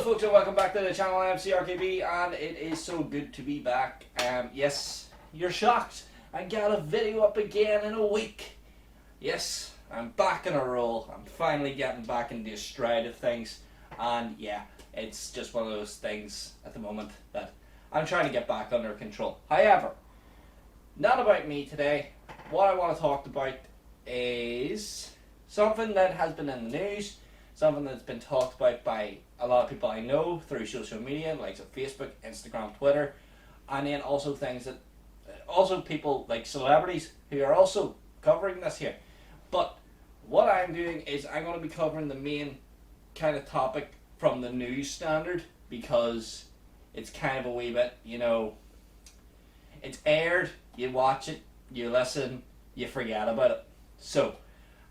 folks, and welcome back to the channel. I'm CRKB, and it is so good to be back. Yes, you're shocked. I got a video up again in a week. Yes, I'm back in a roll. I'm finally getting back into the stride of things. And yeah, it's just one of those things at the moment that I'm trying to get back under control. However, not about me today. What I want to talk about is something that has been in the news, something that's been talked about by a lot of people I know through social media, like Facebook, Instagram, Twitter, and then also things that, also people like celebrities who are also covering this here. But what I'm doing is I'm going to be covering the main kind of topic from the news standard, because it's kind of a wee bit, it's aired, you watch it, you listen, you forget about it. So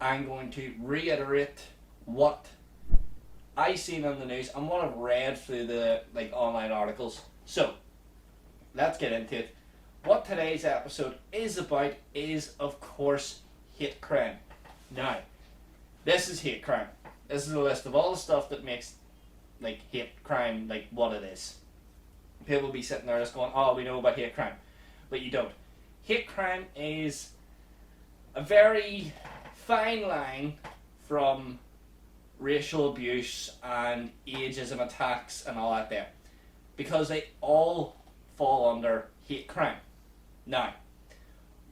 I'm going to reiterate what I seen on the news and what I've read through the online articles. So let's get into it. What today's episode is about is, of course, hate crime. Now, this is hate crime. This is a list of all the stuff that makes hate crime what it is. People will be sitting there just going, "Oh, we know about hate crime," but you don't. Hate crime is a very fine line from racial abuse and ageism attacks and all that there, because they all fall under hate crime. Now,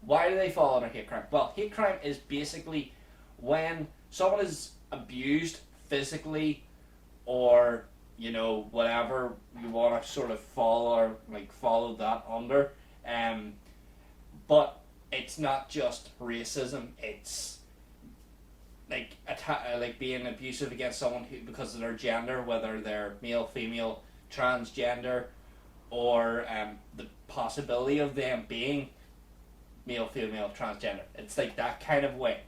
why do they fall under hate crime? Well, hate crime is basically when someone is abused physically, or whatever you want to sort of follow that under, but it's not just racism, it's being abusive against someone who, because of their gender, whether they're male, female, transgender, or the possibility of them being male, female, transgender. It's that kind of way.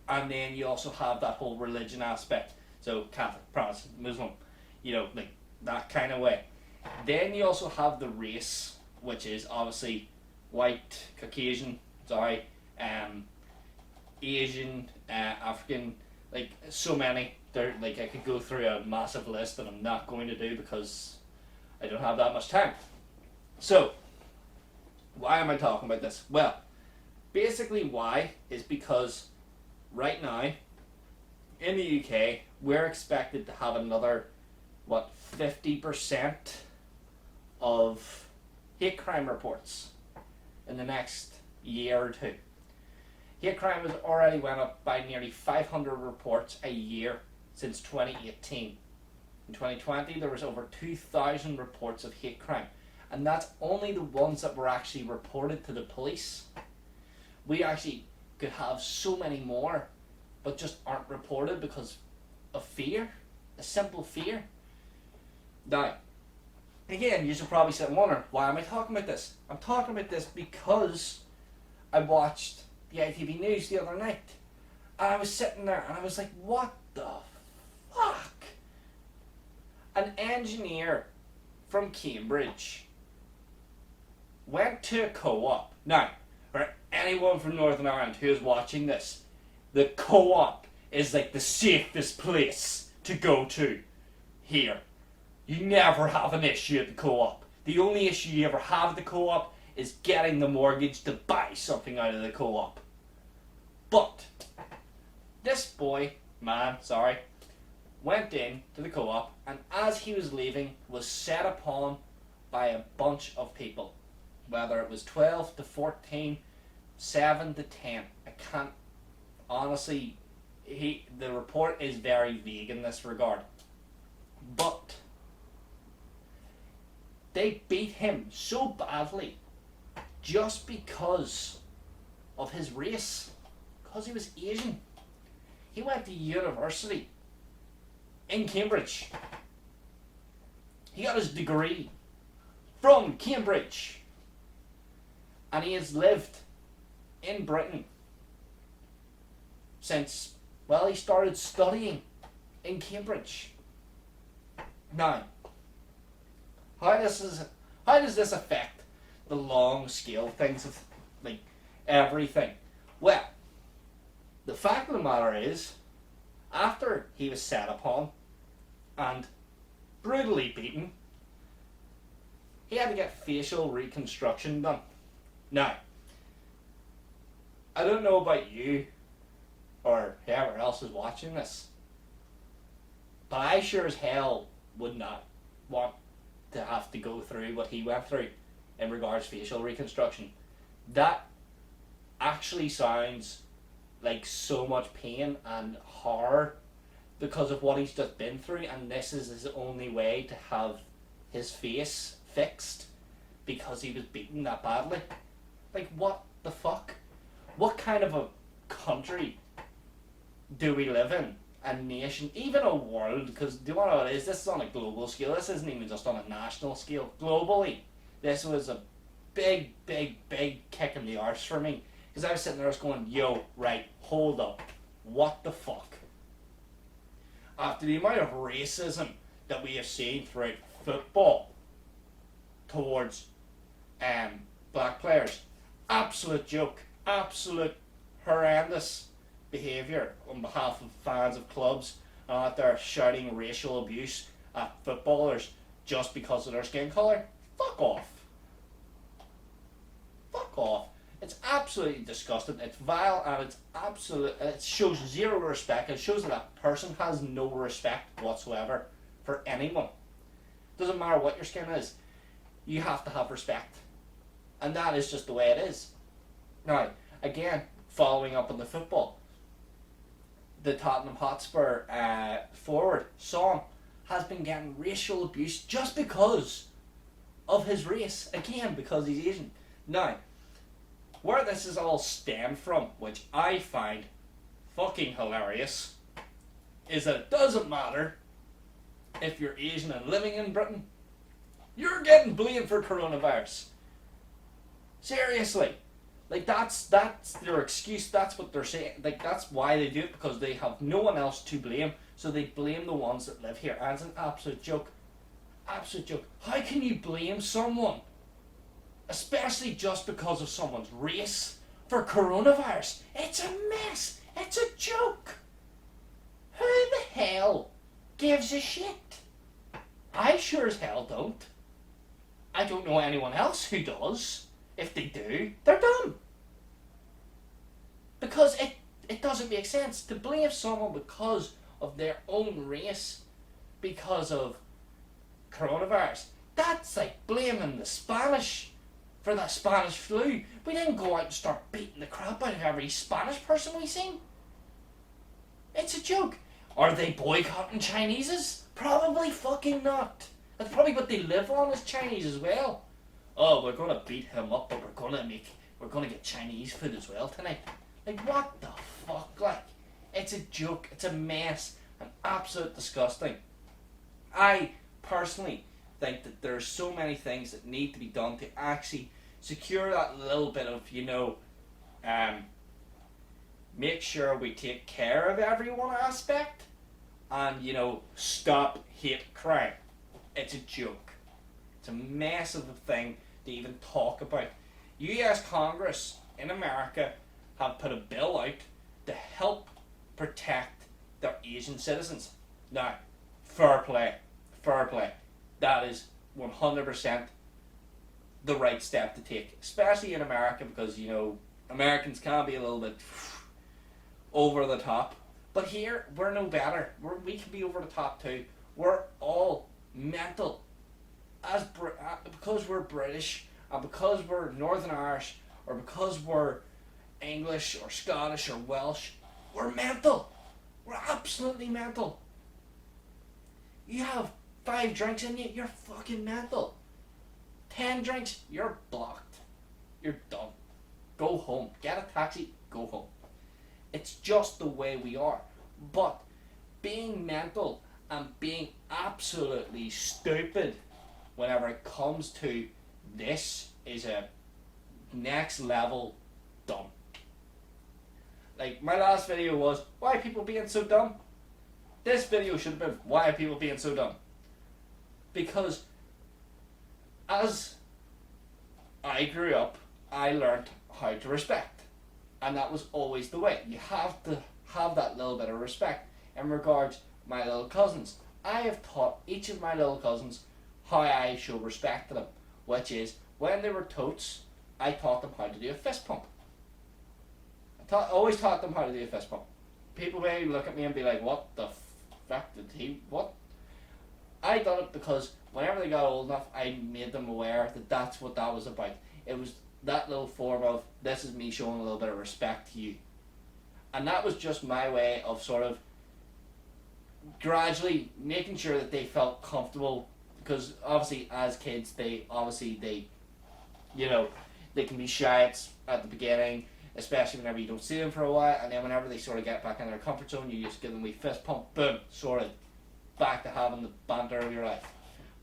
And then you also have that whole religion aspect, so Catholic, Protestant, Muslim, that kind of way. Then you also have the race, which is obviously white, Caucasian, Asian, African, so many. There, I could go through a massive list, and I'm not going to do because I don't have that much time. So, why am I talking about this? Well, basically why is because right now, in the UK, we're expected to have another, 50% of hate crime reports in the next year or two. Hate crime has already went up by nearly 500 reports a year since 2018. In 2020, there was over 2,000 reports of hate crime, and that's only the ones that were actually reported to the police. We actually could have so many more, but just aren't reported because of fear, a simple fear. Now, again, you should probably sit and wonder, why am I talking about this? I'm talking about this because I watched the ITV News the other night, and I was sitting there and I was like, what the fuck? An engineer from Cambridge went to a co-op. Now, for anyone from Northern Ireland who is watching this, the co-op is the safest place to go to here. You never have an issue at the co-op. The only issue you ever have at the co-op is getting the mortgage to buy something out of the co-op. But this went in to the co-op, and as he was leaving, was set upon by a bunch of people. Whether it was 12 to 14, 7 to 10. I can't, honestly, the report is very vague in this regard. But they beat him so badly just because of his race, because he was Asian. He went to university in Cambridge. He got his degree from Cambridge, and he has lived in Britain since, he started studying in Cambridge. Now, how does this affect the long scale things of everything? Well, the fact of the matter is, after he was set upon and brutally beaten. He had to get facial reconstruction done. Now, I don't know about you or whoever else is watching this, but I sure as hell would not want to have to go through what he went through in regards to facial reconstruction. That actually sounds like so much pain and horror because of what he's just been through, and this is his only way to have his face fixed because he was beaten that badly. Like, what the fuck? What kind of a country do we live in? A nation, even a world, because do you want to know what it is? This is on a global scale. This isn't even just on a national scale. Globally, this was a big kick in the arse for me. Because I was sitting there, I was going, yo, right, hold up. What the fuck? After the amount of racism that we have seen throughout football towards black players, absolute joke, absolute horrendous behaviour on behalf of fans of clubs out there shouting racial abuse at footballers just because of their skin colour. Fuck off. Fuck off. It's absolutely disgusting. It's vile and it's absolute. It shows zero respect. It shows that person has no respect whatsoever for anyone. Doesn't matter what your skin is. You have to have respect. And that is just the way it is. Now, again, following up on the football, the Tottenham Hotspur forward, Son, has been getting racial abuse just because of his race. Again, because he's Asian. Now, where this is all stemmed from, which I find fucking hilarious, is that it doesn't matter if you're Asian and living in Britain. You're getting blamed for coronavirus. Seriously. Like, that's their excuse. That's what they're saying. Like, that's why they do it, because they have no one else to blame. So they blame the ones that live here. And it's an absolute joke. Absolute joke. How can you blame someone, especially just because of someone's race, for coronavirus? It's a mess. It's a joke. Who the hell gives a shit? I sure as hell don't. I don't know anyone else who does. If they do, they're dumb. Because it doesn't make sense to blame someone because of their own race, because of coronavirus. That's like blaming the Spanish for the Spanish flu. We didn't go out and start beating the crap out of every Spanish person we seen. It's a joke. Are they boycotting Chineses? Probably fucking not. That's probably what they live on, is Chinese as well. Oh, we're gonna beat him up, but we're gonna get Chinese food as well tonight. Like, what the fuck? Like, it's a joke. It's a mess. And absolute disgusting. I personally think that there's so many things that need to be done to actually secure that little bit of, make sure we take care of everyone aspect, and, stop hate crime. It's a joke. It's a mess of a thing to even talk about. US Congress in America have put a bill out to help protect their Asian citizens. Now, fair play. That is 100% the right step to take, especially in America, because, Americans can be a little bit over the top. But here, we're no better. We can be over the top too. We're all mental. Because we're British, and because we're Northern Irish, or because we're English or Scottish or Welsh, we're mental. We're absolutely mental. You have 5 drinks in you, you're fucking mental. 10 drinks, you're blocked. You're done. Go home. Get a taxi, go home. It's just the way we are. But being mental and being absolutely stupid whenever it comes to this is a next level dumb. Like, my last video was, why are people being so dumb? This video should have been, why are people being so dumb? Because as I grew up, I learned how to respect. And that was always the way. You have to have that little bit of respect in regards to my little cousins. I have taught each of my little cousins how I show respect to them, which is when they were totes, I taught them how to do a fist pump. Always taught them how to do a fist pump. People may look at me and be like, "What the fuck did he? What?" I done it because whenever they got old enough, I made them aware that that's what that was about. It was that little form of, this is me showing a little bit of respect to you. And that was just my way of sort of gradually making sure that they felt comfortable, because obviously as kids they you know, they can be shy at the beginning, especially whenever you don't see them for a while, and then whenever they sort of get back in their comfort zone, you just give them a wee fist pump, boom, sort of back to having the banter of your life.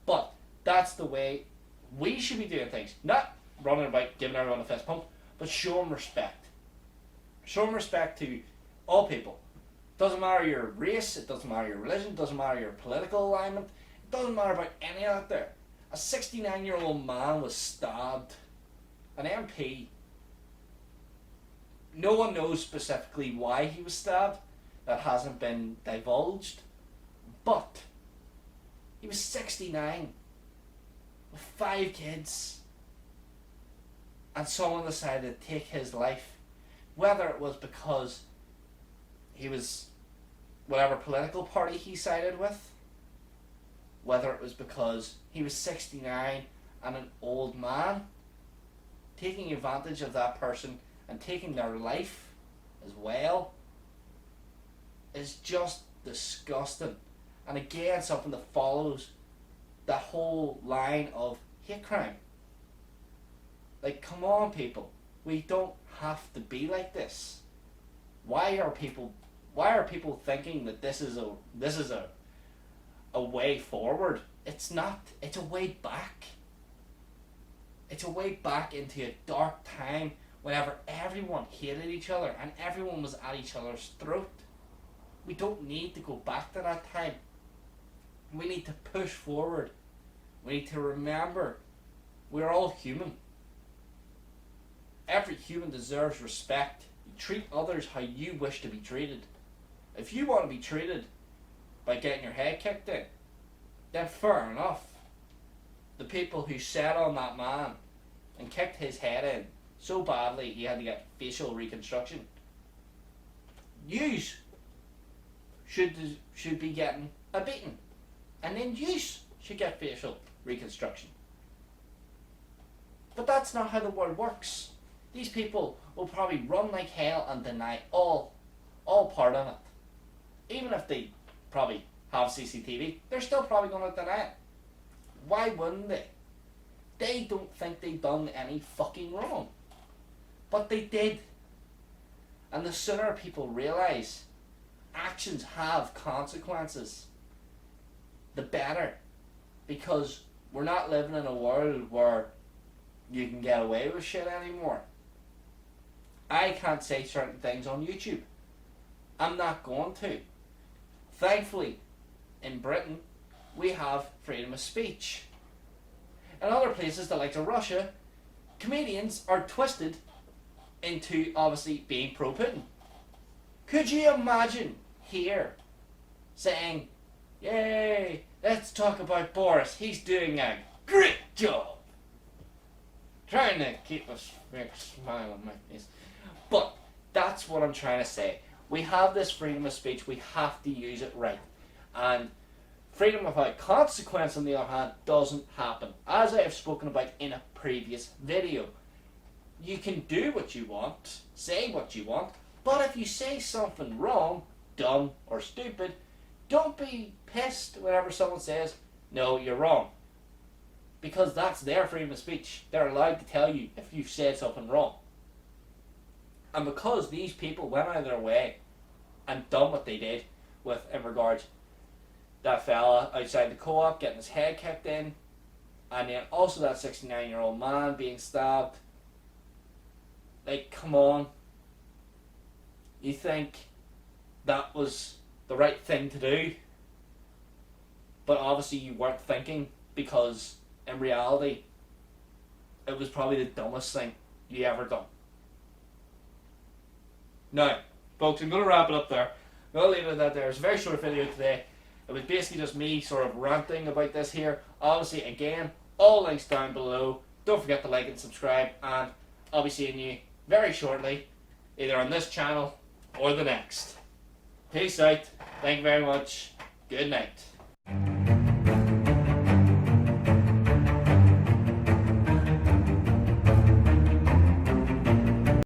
But that's the way we should be doing things, not running about giving everyone a fist pump, but show them respect. Show them respect to all people. Doesn't matter your race, it doesn't matter your religion, it doesn't matter your political alignment, it doesn't matter about any of that there. A 69-year-old man was stabbed, an MP. No one knows specifically why he was stabbed, that hasn't been divulged, but he was 69 with 5 kids, and someone decided to take his life, whether it was because he was whatever political party he sided with, whether it was because he was 69 and an old man, taking advantage of that person and taking their life as well, is just disgusting. And again, something that follows that whole line of hate crime. Like, come on, people, we don't have to be like this. Why are people thinking that this is a way forward? It's not. It's a way back. It's a way back into a dark time whenever everyone hated each other and everyone was at each other's throat. We don't need to go back to that time. We need to push forward. We need to remember we're all human. Every human deserves respect. You treat others how you wish to be treated. If you want to be treated by getting your head kicked in, then fair enough. The people who sat on that man and kicked his head in so badly he had to get facial reconstruction, yous should be getting a beating, and then yous should get facial reconstruction. But that's not how the world works. These people will probably run like hell and deny all part of it. Even if they probably have CCTV, they're still probably going to deny it. Why wouldn't they? They don't think they've done any fucking wrong. But they did. And the sooner people realise actions have consequences, the better. Because we're not living in a world where you can get away with shit anymore. I can't say certain things on YouTube. I'm not going to. Thankfully, in Britain, we have freedom of speech. In other places, the likes of Russia, comedians are twisted into obviously being pro-Putin. Could you imagine here saying, "Yay, let's talk about Boris, he's doing a great job," trying to keep a big smile on my face. But that's what I'm trying to say. We have this freedom of speech, we have to use it right. And freedom without consequence, on the other hand, doesn't happen. As I have spoken about in a previous video, you can do what you want, say what you want, but if you say something wrong, dumb, or stupid, don't be pissed whenever someone says, "No, you're wrong." Because that's their freedom of speech. They're allowed to tell you if you've said something wrong. And because these people went out of their way and done what they did in regards that fella outside the co-op getting his head kicked in, and then also that 69-year-old man being stabbed, like, come on. You think that was the right thing to do? But obviously you weren't thinking, because in reality it was probably the dumbest thing you ever done. Now, folks, I'm going to wrap it up there. I'm going to leave it at that there. It's a very short video today. It was basically just me sort of ranting about this here. Obviously, again, all links down below. Don't forget to like and subscribe, and I'll be seeing you very shortly, either on this channel or the next. Peace out. Thank you very much. Good night.